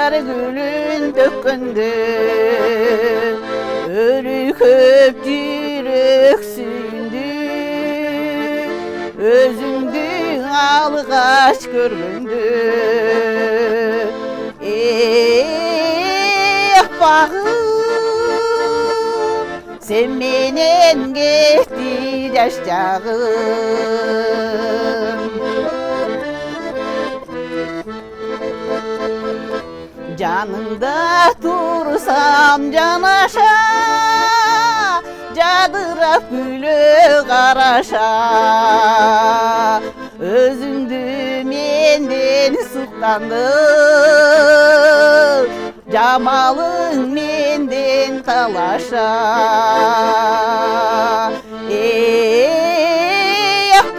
Kuşlar gülün dökündü Örüköp direksindi Özündün alğaç görgündü Bağım sen menen getdi yaşçağım Canımda tursam canaşa Cadırap gülü qaraşa Özündü menden suqtandı Camalın menden talaşa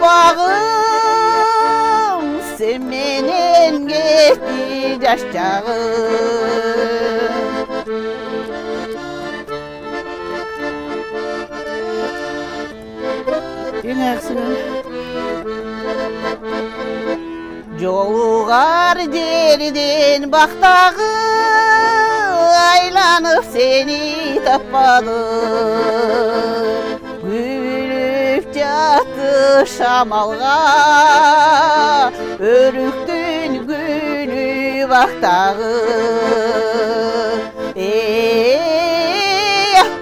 Bağım sen menen getdi yaşçağım Dinlersin Joluğar derden baktağı Aylanıp seni tapmadı Gülüp jattı şamalga Örüktün gülü baktağı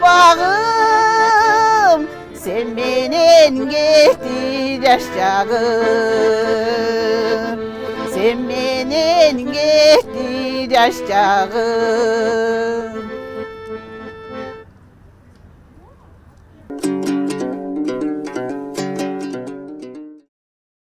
Bağım sen menen getdi yaşçağım Sen menen getdi yaşçağım